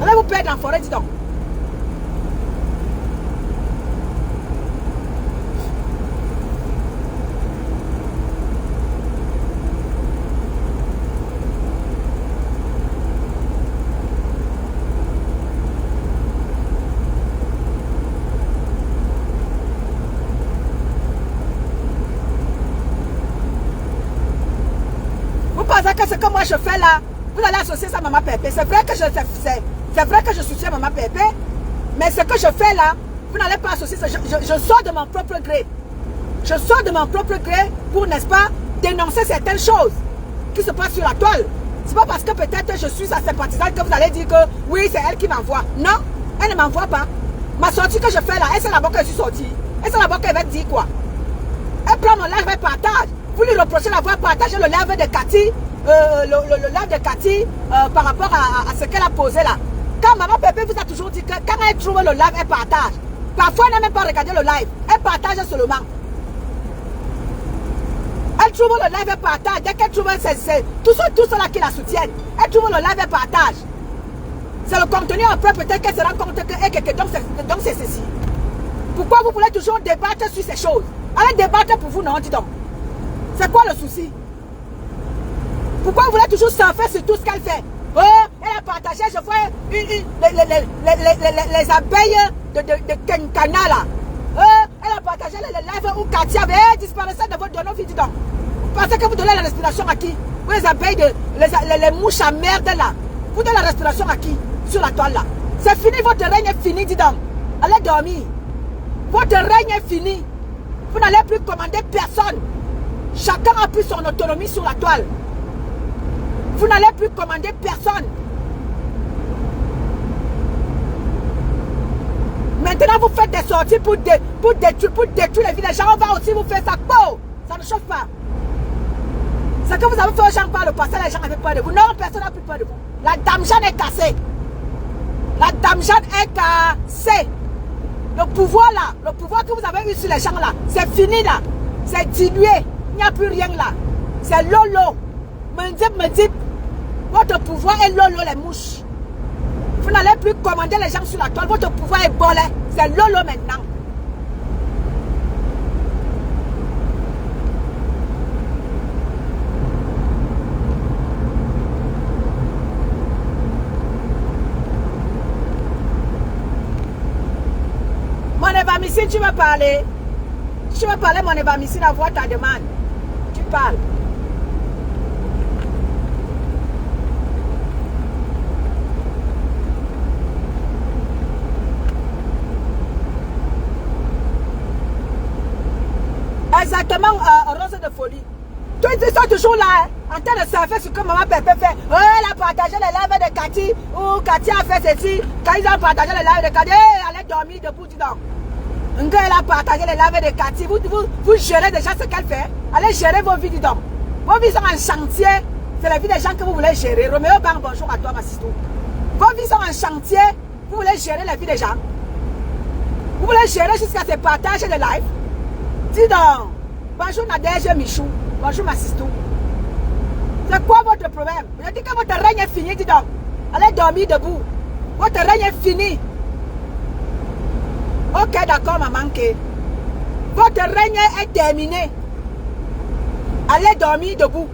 Allez vous perdre en forêt, dis donc. Que ce que moi je fais là, vous allez associer ça à Maman Pépé. C'est vrai que je soutiens Maman Pépé, mais ce que je fais là, vous n'allez pas associer ça. Je sors de mon propre gré. Je sors de mon propre gré pour, n'est-ce pas, dénoncer certaines choses qui se passent sur la toile. C'est pas parce que peut-être je suis sa sympathisante que vous allez dire que oui, c'est elle qui m'envoie. Non, elle ne m'envoie pas. Ma sortie que je fais là, elle sait d'abord que je suis sortie. Elle sait d'abord qu'elle va dire quoi. Elle prend mon live et partage. Vous lui reprochez d'avoir partagé le live de Cathy. Le live de Cathy par rapport à ce qu'elle a posé là. Quand Maman Pépé vous a toujours dit que quand elle trouve le live, elle partage. Parfois, elle n'a même pas regardé le live. Elle partage seulement. Elle trouve le live, elle partage. Dès qu'elle trouve tous ceux-là qui la soutiennent, elle trouve le live, elle partage. C'est le contenu après, peut-être qu'elle se rend compte que donc c'est ceci. Pourquoi vous voulez toujours débattre sur ces choses? Allez débattre pour vous, non, dis donc. C'est quoi le souci? Pourquoi vous voulez toujours surfer sur tout ce qu'elle fait? Oh, elle a partagé, je vois les abeilles de Kenkana là. Oh, elle a partagé les lives où Katia avait disparu de votre vie. Vous pensez que vous donnez la respiration à qui? Vous les abeilles, les mouches à merde là. Vous donnez la respiration à qui? Sur la toile là. C'est fini, votre règne est fini, dis donc. Allez dormir. Votre règne est fini. Vous n'allez plus commander personne. Chacun a pris son autonomie sur la toile. Vous n'allez plus commander personne. Maintenant, vous faites des sorties pour détruire les vies des gens. On va aussi vous faire ça. Oh, ça ne chauffe pas. Ce que vous avez fait aux gens par le passé, les gens avaient peur de vous. Non, personne n'a plus peur de vous. La dame Jeanne est cassée. La dame Jeanne est cassée. Le pouvoir là, le pouvoir que vous avez eu sur les gens là, c'est fini là. C'est dilué. Il n'y a plus rien là. C'est lolo. Me dit, votre pouvoir est lolo les mouches. Vous n'allez plus commander les gens sur la toile. Votre pouvoir est bolé. C'est lolo maintenant. Mon Evamisine, tu veux parler? Tu veux parler, mon Evamisine, à voix ta demande. Tu parles. Exactement, Rose de folie. Toi, ils sont toujours là, hein, en train de surfer sur ce que maman Pépé fait. Oh, elle a partagé les lives de Cathy. Ou Cathy a fait ceci. Quand ils ont partagé les lives de Cathy, elle est dormie debout, dis donc. Elle a partagé les lives de Cathy. Vous gérez déjà ce qu'elle fait. Allez gérer vos vies, dis donc. Vos vies sont en chantier. C'est la vie des gens que vous voulez gérer. Roméo Bang, bonjour à toi, ma sister. Vos vies sont en chantier. Vous voulez gérer la vie des gens. Vous voulez gérer jusqu'à ce partage de live. Dis donc. Bonjour Nadège Michou. Bonjour ma sister. C'est quoi votre problème? Je dis que votre règne est fini, dis donc. Allez dormir debout. Votre règne est fini. Ok, d'accord, maman. Votre règne est terminé. Allez dormir debout.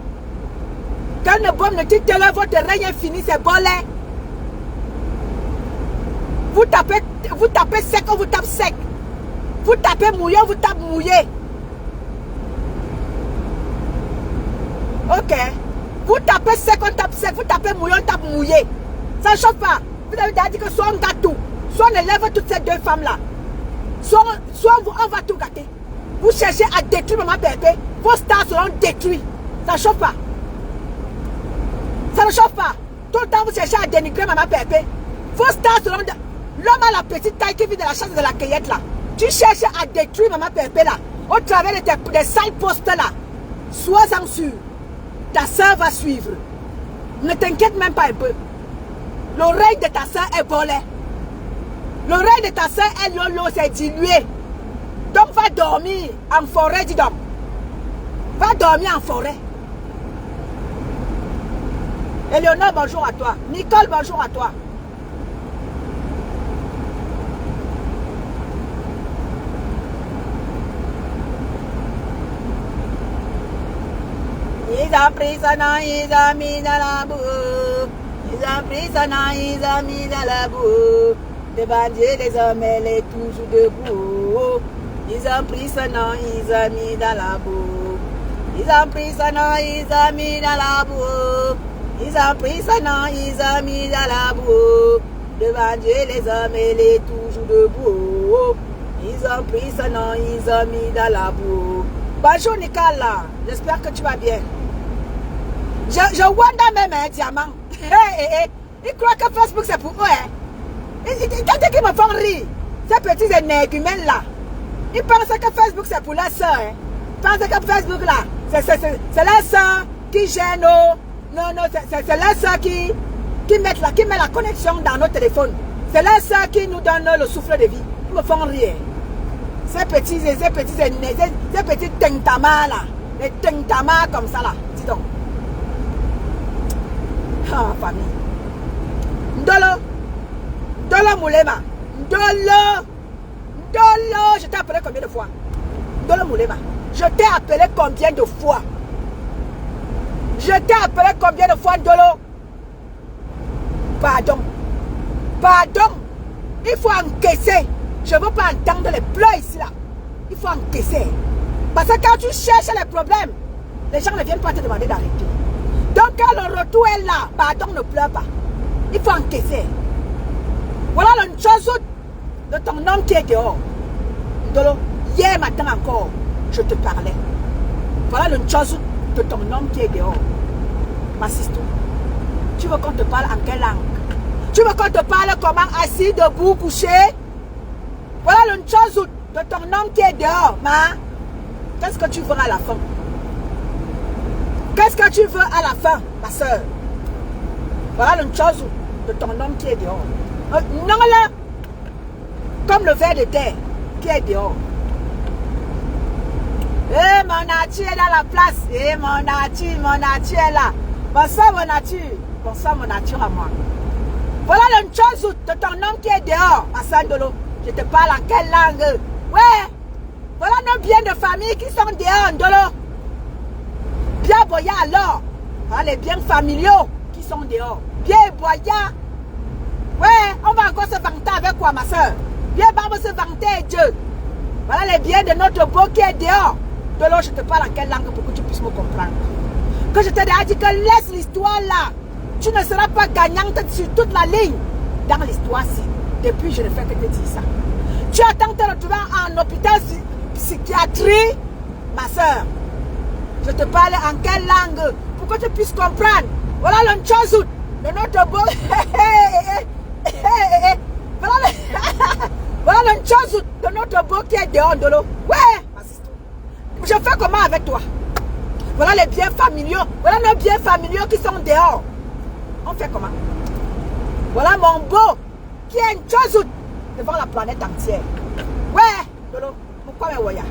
Quand le bon ne dit que votre règne est fini, c'est bolé. Vous tapez sec, on vous tape sec. Vous tapez mouillé, on vous tape mouillé. Ok. Vous tapez sec, on tape sec. Vous tapez mouillé, on tape mouillé. Ça ne chauffe pas. Vous avez dit que soit on gâte tout. Soit on élève toutes ces deux femmes-là. Soit on va tout gâter. Vous cherchez à détruire maman Pépé. Vos stars seront détruits. Ça ne chauffe pas. Ça ne chauffe pas. Tout le temps vous cherchez à dénigrer maman Pépé. Vos stars seront... L'homme à la petite taille qui vit de la chasse de la cueillette là. Tu cherches à détruire maman Pépé là. Au travers de des sales postes là. Sois-en sûr. Ta soeur va suivre. Ne t'inquiète même pas un peu. L'oreille de ta soeur est volée. L'oreille de ta soeur est lolo, c'est dilué. Donc va dormir en forêt, dis donc. Va dormir en forêt. Éléonore, bonjour à toi. Nicole, bonjour à toi. Ils ont pris ça, non, ils ont mis dans la boue. Ils ont pris ça, non, ils ont mis dans la boue. Devant Dieu, les hommes, elle est toujours debout. Ils ont pris ça, non, ils ont mis dans la boue. Ils ont pris ça, non, ils ont mis dans la boue. Ils ont pris ça, non, ils ont mis dans la boue. Devant Dieu, les hommes, elle est toujours debout. Ils ont pris ça, non, ils ont mis dans la boue. Bonjour Nicolas, j'espère que tu vas bien. Je wonder même un diamant. Ils croient que Facebook c'est pour eux. Ils me font rire. Ces petits énergumènes là. Ils pensent que Facebook c'est pour la soeur. Ils pensent que Facebook là, c'est la soeur qui gère nos... Non, c'est la soeur qui met la connexion dans nos téléphones. C'est la soeur qui nous donne le souffle de vie. Ils me font rire. Ces petits tentamas là. Les tentamas comme ça là. Dis donc. Ah, famille. Ndolo. Ndolo Moulema. Ndolo. Je t'ai appelé combien de fois? Ndolo Moulema. Je t'ai appelé combien de fois? Je t'ai appelé combien de fois, Ndolo? Pardon. Pardon. Il faut encaisser. Je ne veux pas entendre les pleurs ici là. Il faut encaisser. Parce que quand tu cherches les problèmes, les gens ne viennent pas te demander d'arrêter. Donc quand le retour est là, pardon, ne pleure pas. Il faut encaisser. Voilà le chose de ton homme qui est dehors. Ndolo, hier matin encore, je te parlais. Voilà le chose de ton homme qui est dehors. Ma sister, tu veux qu'on te parle en quelle langue? Tu veux qu'on te parle comment assis, debout, couché? Voilà le chose de ton homme qui est dehors, ma. Qu'est-ce que tu veux à la fin? Qu'est-ce que tu veux à la fin, ma soeur? Voilà le chose de ton homme qui est dehors. Non là, comme le ver de terre qui est dehors. Eh, mon nature est dans la place. Eh, mon nature est là. Bonsoir, mon nature. Bonsoir, mon nature à moi. Voilà le chose de ton homme qui est dehors, ma Sandolo. Je te parle en quelle langue? Ouais. Voilà nos biens de famille qui sont dehors, Ndolo. Bien boya alors. Voilà les biens familiaux qui sont dehors. Bien boya. Ouais, on va encore se vanter avec quoi, ma soeur? Bien, on va se vanter, Dieu. Voilà les biens de notre beau qui est dehors. Ndolo, je te parle en quelle langue pour que tu puisses me comprendre? Que je t'ai déjà dit que laisse l'histoire là. Tu ne seras pas gagnante sur toute la ligne dans l'histoire-ci. Depuis, je ne fais que te dire ça. Tu attends te retrouver en hôpital psychiatrie, ma soeur. Je te parle en quelle langue pour que tu puisses comprendre. Voilà le chose de notre beau. Voilà le chose de notre beau qui est dehors de l'eau. Ouais, ma sister. Je fais comment avec toi? Voilà les biens familiaux. Voilà nos biens familiaux qui sont dehors. On fait comment? Voilà mon beau qui est une chose devant la planète entière. Ouais, Dolo. Pourquoi me voyez?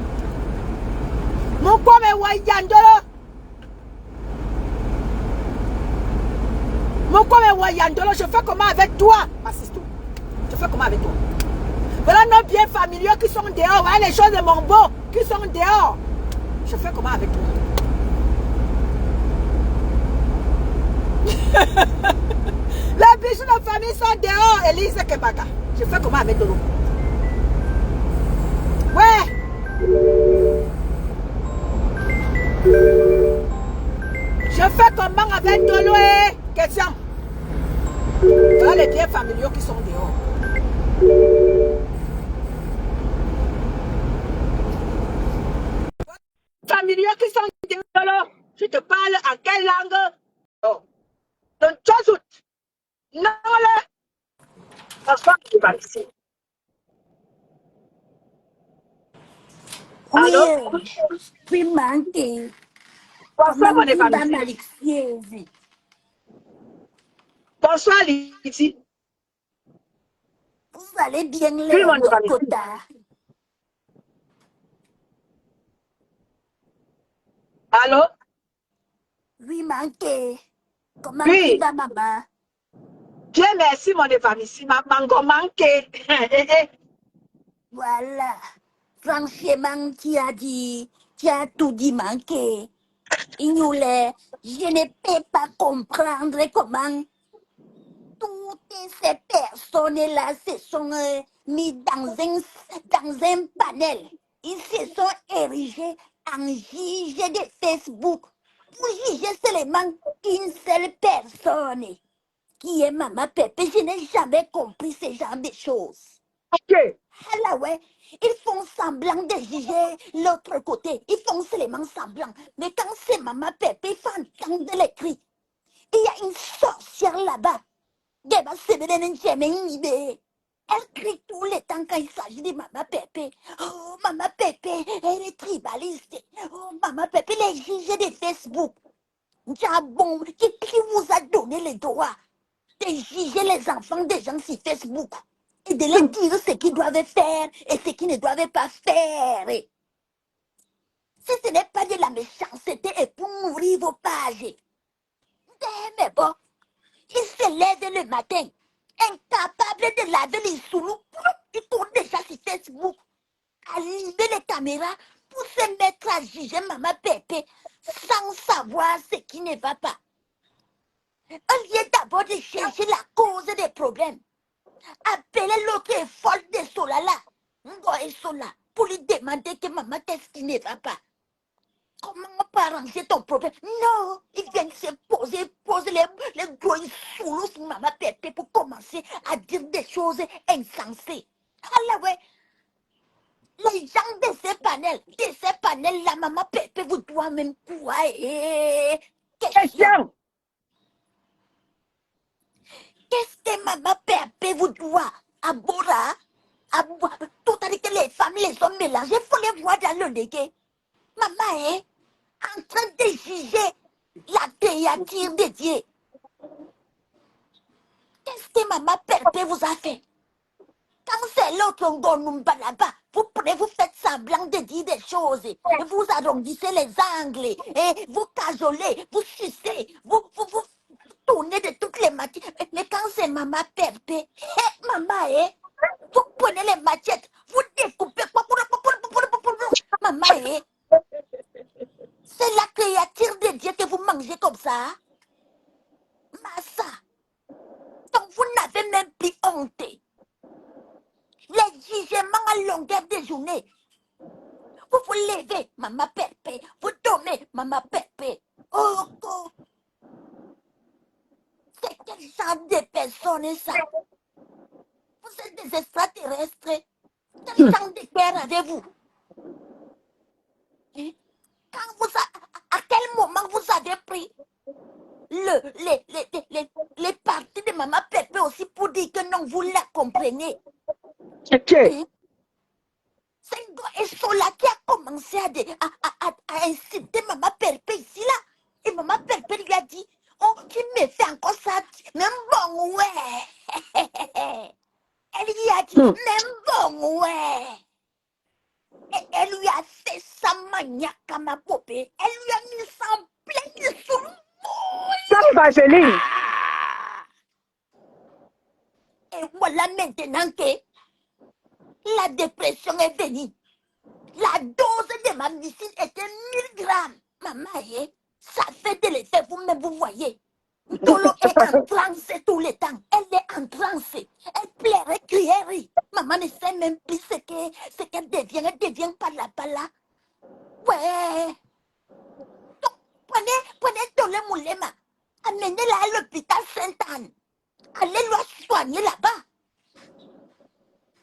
Pourquoi me voyez, Dolo? Pourquoi me voyez, Dolo? Je fais comment avec toi, ma sister? Je fais comment avec toi? Voilà nos biens familiaux qui sont dehors. Voilà les choses de mon beau qui sont dehors. Je fais comment avec toi? Les bijoux de famille sont dehors, Elise Kebaka. Je fais comment avec Dolo? Ouais. Je fais comment avec Dolo? Question. Voilà les biens familiaux qui sont dehors. Familiaux qui sont dehors. Je te parle en quelle langue? Oh. Donc, tu non, là. Bonsoir, tu vas ici. Allô? Oui, manqué. Bonsoir, mon Comment vous évanouissé. malicieuse? Bonsoir, Lydie. Vous allez bien Oui, les mon évanouissé. Bokota. Allô? Oui, manqué. Comment Oui. va maman? Dieu merci, mon évanouissé. Maman manqué. Voilà. Franchement, tu as tout dit manqué. Ignoulé, je ne peux pas comprendre comment toutes ces personnes-là se sont mis dans un panel. Ils se sont érigés en juge de Facebook pour juger seulement une seule personne qui est Maman Pépé. Je n'ai jamais compris ce genre de choses. Ok. Alors ouais, ils font semblant de juger l'autre côté. Ils font seulement semblant. Mais quand c'est Maman Pépé, il faut entendre les cris. Il y a une sorcière là-bas. Elle crie tout le temps quand il s'agit de Maman Pépé. Oh, Maman Pépé, elle est tribaliste. Oh, Maman Pépé, les juges de Facebook. Jabon, qui vous a donné le droit de juger les enfants des gens sur Facebook et de leur dire ce qu'ils doivent faire et ce qu'ils ne doivent pas faire? Si ce n'est pas de la méchanceté et pour nourrir vos pages. Mais bon, ils se lèvent le matin, incapables de laver les soulous. Ils tournent déjà sur Facebook, allumer les caméras pour se mettre à juger Maman Pépé sans savoir ce qui ne va pas. Au lieu d'abord de chercher la cause des problèmes, appelez l'autre qui est folle de Solala, Ngo et Sola, pour lui demander que maman, qu'est-ce qui ne va pas? Comment on peut arranger ton problème? Non, ils viennent se poser les gros sous sur maman Pépé pour commencer à dire des choses insensées. Alors ouais, les gens de ces panels, la maman Pépé vous doit même quoi? Question. Qu'est-ce que maman Pépé vous doit? À Bora, tout à que les femmes les hommes mélangés, il faut les voir dans le dégué. Maman est en train de juger la créature de Dieu. Qu'est-ce que maman Pépé vous a fait? Quand c'est l'autre Ngolumba là-bas, vous faites semblant de dire des choses. Vous arrondissez les angles, et vous cajolez, vous sucez, vous tournez de toutes les matières. Mais quand c'est maman Pépé, maman, vous prenez les machettes, vous découpez. Maman, c'est la créature de Dieu que vous mangez comme ça. Massa. Donc vous n'avez même plus honte. Les jugements à longueur de journée. Vous vous levez, maman Pépé. Vous dormez, maman Pépé. Oh, c'est quel genre de personne ça? Vous êtes des extraterrestres. Quel genre de cœur avez-vous? À quel moment vous avez pris les parties de maman Pépé aussi pour dire que non, vous la comprenez? C'est Sola qui a commencé à insulter maman Pépé ici là. Et maman Pépé lui a dit, oh, tu me fais encore ça. Même bon, ouais. Elle lui a dit, même bon, ouais. Et elle lui a fait sa maniaque à ma poupée. Elle lui a mis ça en plein sous le Vaseline. Et voilà maintenant que la dépression est venue. La dose de ma médecine était 1000 grammes. Maman, ça fait de l'effet, vous-même, vous voyez. Dolo est en transe tout le temps. Elle est en transe. Elle plairait, criait. Maman ne sait même plus ce qu'elle devient. Elle devient par là. Ouais. Donc, prenez Dolo Moulema. Amenez-la à l'hôpital Sainte-Anne. Allez la soigner là-bas.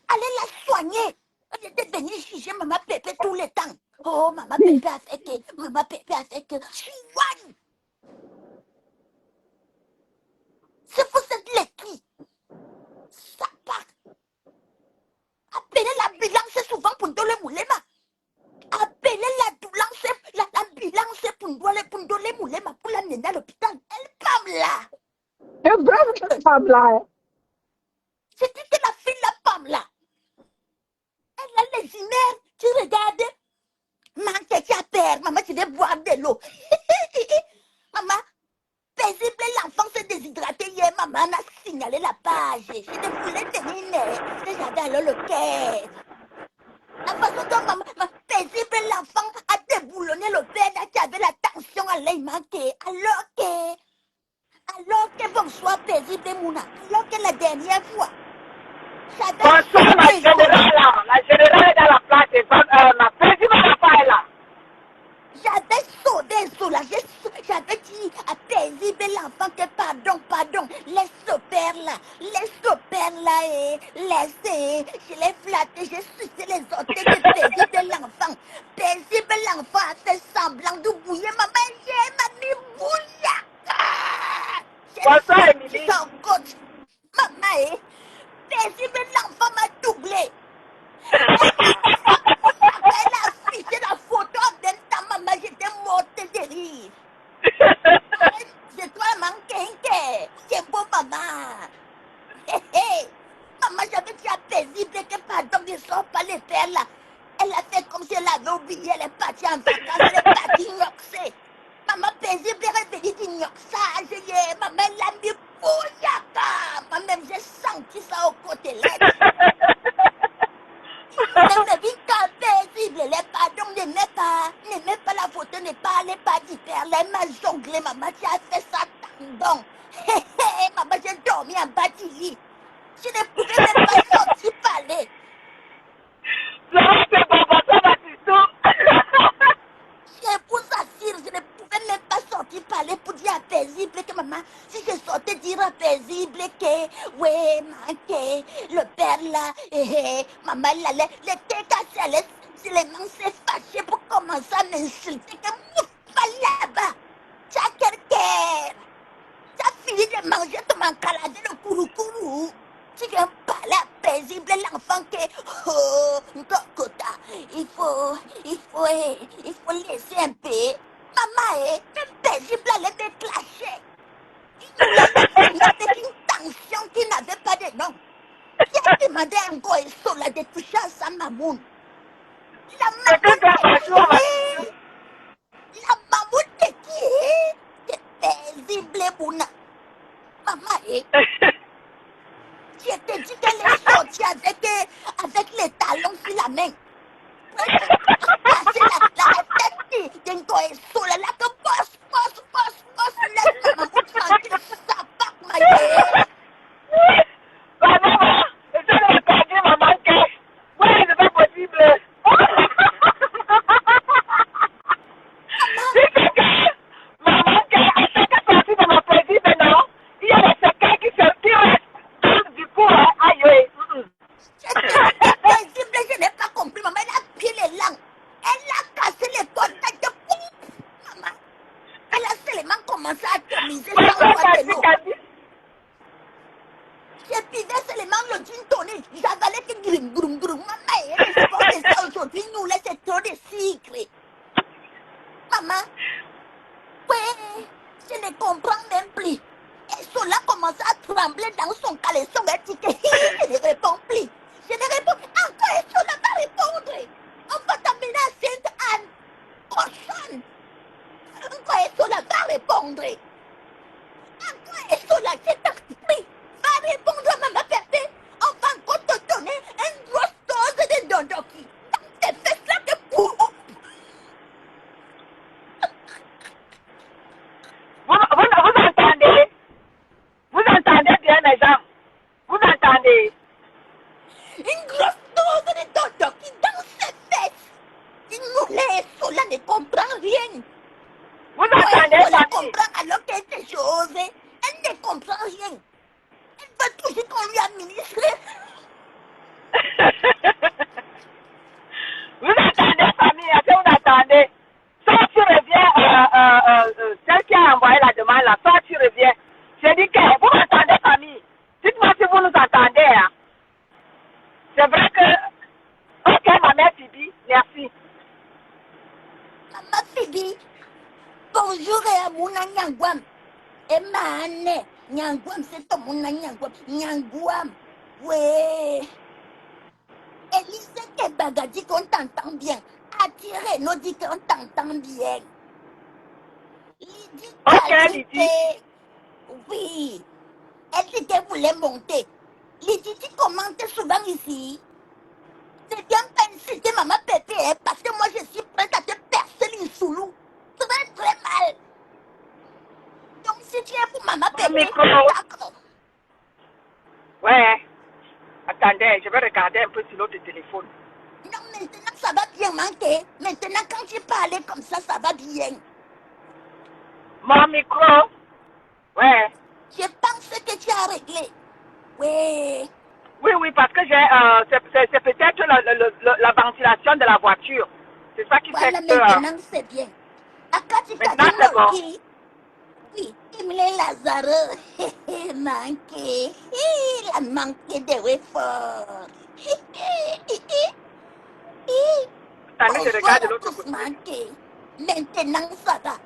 Allez la soigner. Elle était venue juger maman Pépé tout le temps. Oh, maman Pépé a fait que. Maman Pépé a fait que. Soigne. Si vous êtes les qui, ça part. Appelez l'ambulance souvent pour Ndole Moulema. Appelez l'ambulance pour Ndole Moulema pour l'amener à l'hôpital. Elle parle là. Elle brave femme là. C'était que la fille la femme là. Elle a les humeurs. Tu regardes. Maman, tu as peur. Maman, tu dois boire de l'eau. Maman. Paisible, l'enfant s'est déshydraté hier, maman a signalé la page. Je ne voulais tenir, j'avais alors le cœur. La façon dont maman, paisible, l'enfant a déboulonné le père qui avait la tension à l'œil manqué. Alors que bonsoir, paisible, Mouna. Alors que la dernière fois, j'avais La générale est dans la place, la présidente n'a pas là. j'avais sauté sur la j'avais dit à paisible l'enfant que pardon, laisse ce père là, et laissez, je l'ai flatté, j'ai sucé les orteils de paisible l'enfant. Paisible l'enfant a fait semblant de bouillir, maman, j'ai m'a mis bouillir. Bonsoir, Émilie. Son côte, maman, paisible l'enfant m'a doublé. Elle a affiché la photo en même temps, maman, j'étais morte de rire. C'est toi, manqué, c'est beau, maman. Maman, j'avais dit à paisible que pardon, ne sort pas les pères là. Elle a fait comme si elle avait oublié, elle est partie en vacances, elle est partie gnoxée. Maman, paisible est revenue d'ignoxage, maman, elle a mis bouillaka. Maman, j'ai senti ça au côté là. Ne dis qu'à paisible, les pardons n'aimez pas la photo, ne parlez pas d'hyper, elle m'a jonglé, maman, tu as fait ça tendon. Maman, j'ai dormi en bas du lit. Je ne pouvais même pas sortir parler. C'est bon, ça va du tout. Je vous assure, je ne pouvais même pas sortir parler pour dire à paisible que maman, si je sortais dire à paisible que, ouais, manqué, le père là, maman l'allait, le TKC allait, les mains s'est fâché pour commencer à m'insulter, que mouf, va là-bas, tu as quelqu'un, tu as fini de manger ton encaladé de courou. Tu viens parler à paisible l'enfant que, oh, Ngokota, il faut laisser un peu. Maman, même paisible allait te clasher. Il nous l'a fini avec une tension qui n'avait pas de nom. Qui a demandé à Ngoesola de toucher à sa mamoun. La mamoun de qui est? C'est paisible, Bouna. Maman, je te dis qu'elle est sortie avec les talons sur la main. Passer la tête d'un goésso, là, que boss, laisse ma maman tranquille, ça part, ma gueule. Maman, je ne vais pas dire maman que, ouais, c'est pas possible. Maman, à chaque sortie de ma prédit maintenant, il y a des secrets qui se tirent. Du coup, aïe. Je n'ai pas compris, maman, elle a pris les langues. Elle a cassé les contacts de pouf, maman. Elle a seulement commencé à atomiser sans boire de l'eau. Je buvais seulement le gin tonic. J'avalais que grum. Maman, elle est pas de ça aujourd'hui. Nous laisse trop de sucre. Maman, ouais, je ne comprends même plus. Et cela commence à trembler dans son caleçon. Elle dit que je ne réponds plus. Je ne réponds plus. Encore et cela va répondre. On va t'amener à Sainte-Anne. Cochonne. Encore et cela va répondre. Encore et cela, je t'en prie. Va répondre à maman Pépé. On va encore te donner une grosse dose de dondoki. Dans tes fesses là de pou. Vous entendez bien, les gens. Vous entendez. Une grosse dose de dondoki dans ses fesses. Il nous laisse, cela ne comprend rien. Vous entendez, Elle comprend alors quelque chose. Elle ne comprend rien. Elle veut toujours qu'on lui administre. Vous entendez, famille, est-ce que vous entendez? Soit tu reviens, celle qui a envoyé la demande là, soit tu reviens. Je dis que vous m'entendez, famille. Dites-moi si vous nous entendez. Hein. C'est vrai que... Ok, ma mère Fibi, merci. Maman Fibi, bonjour et à mon Nyangwam. Et ma Anne, Nyangwam, c'est ton mon Nyangwam. Nyangwam, ouais. Elise Kebaga dit qu'on t'entend bien. Attiré, nous dit qu'on t'entend bien. Lydie Ok, a dit Lydie. que... Oui. Elle dit qu'elle voulait monter. Lydie, tu commentes souvent ici. Ne viens pas insulter maman Pépé, hein, parce que moi je suis prête à te percer l'insoulou. Très très mal. Donc si tu es pour maman Pépé, micro. d'accord. Ouais. Attendez, je vais regarder un peu sur l'autre téléphone. Non, maintenant ça va bien manquer. Maintenant quand tu parlais comme ça va bien. Mon micro. Ouais. Je pense que tu as réglé. Oui. Oui, parce que c'est peut-être la ventilation de la voiture. C'est ça qui Voilà, fait que... maintenant c'est bien. Akati Maintenant, c'est bon. Kati Oui, Emile Lazaro. Manqué. Il a manqué de effort. Attendez, je regarde de l'autre côté. Manqué. Maintenant ça va.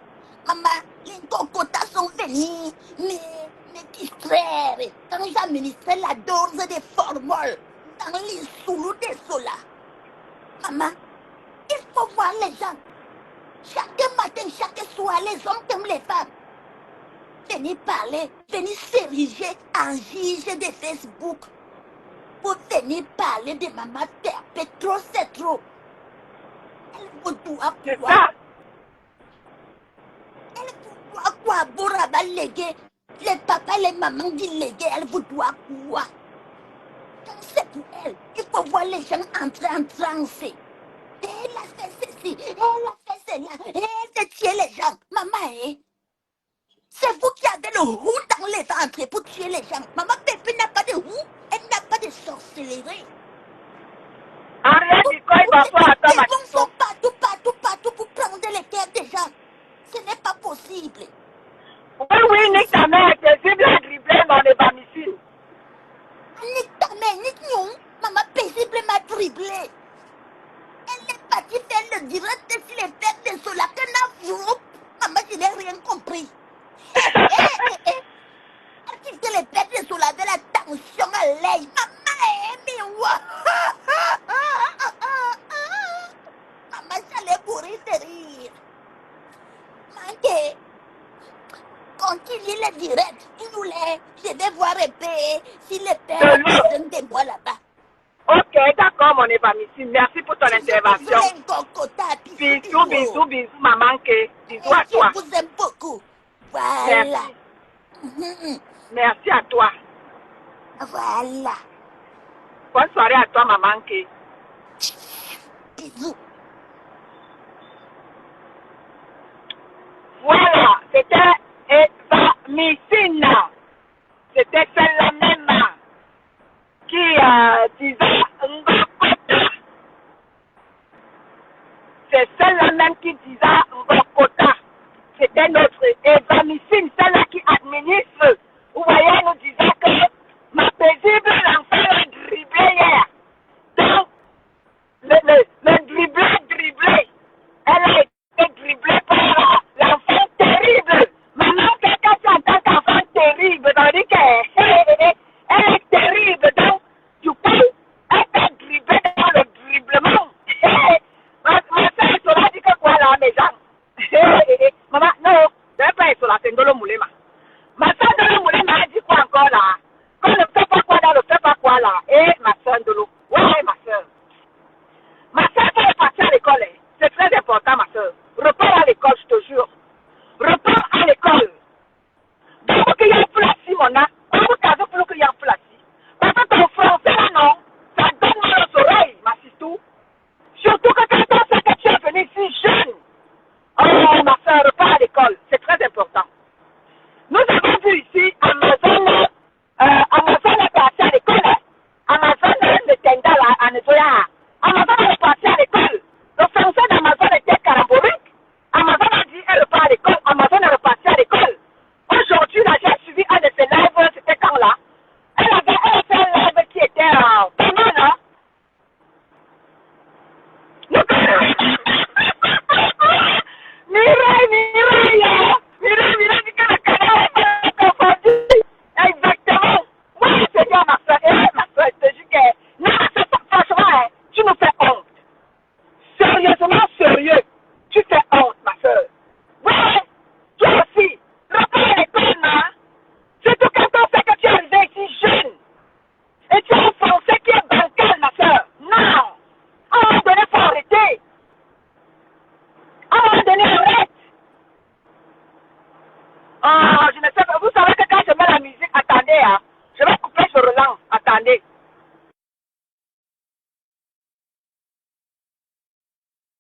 Maman, les cocotas sont venus me distraire quand j'administrais la dose de formol dans les soulous de Sola. Maman, il faut voir les gens. Chaque matin, chaque soir, les hommes comme les femmes. Venez parler, venez s'ériger en juge de Facebook. Pour venir parler de maman Pépé, trop c'est trop. Elle vous doit C'est quoi? ça. Elle vous doit quoi, Bouraba Légué? les papas, les mamans d'illégal, elles vous doivent quoi? Quand c'est pour elle, il faut voir les gens entrer en transe. Elle a fait ceci, elle a fait cela, elle a tué les gens. Maman, c'est vous qui avez le roux dans les ventres pour tuer les gens. Maman Pépé n'a pas de roux, elle n'a pas de sorcellerie. Arrête du coin, bonsoir à toi, Les ma bons sont partout pour prendre les terres des gens. Ce n'est pas possible. Oui, nique ta mère, tes cibles à dribbler dans les bamicines. Nique ta mère, nique nous. Maman paisible m'a dribblé. Elle est partie faire le direct sur les terres des sols. Maman, je n'ai rien compris. Activez les terres des sols avec la tension à l'œil. Maman, mais ouais. Maman, j'allais mourir de rire. Manqué. Continue le direct. Je vais voir un peu si le père a besoin de moi là-bas. Ok, d'accord, mon ébamicine. Merci pour ton intervention. Bisous, bisous, bisous, maman. Bisous à toi. Je vous aime beaucoup. Voilà. Merci à toi. Voilà. Bonne soirée à toi, maman. Bisous. Voilà, c'était Ébamicine. C'était celle-là même qui disait Ngokota. C'est celle-là même qui disait Ngokota. C'était notre Ébamicine, celle-là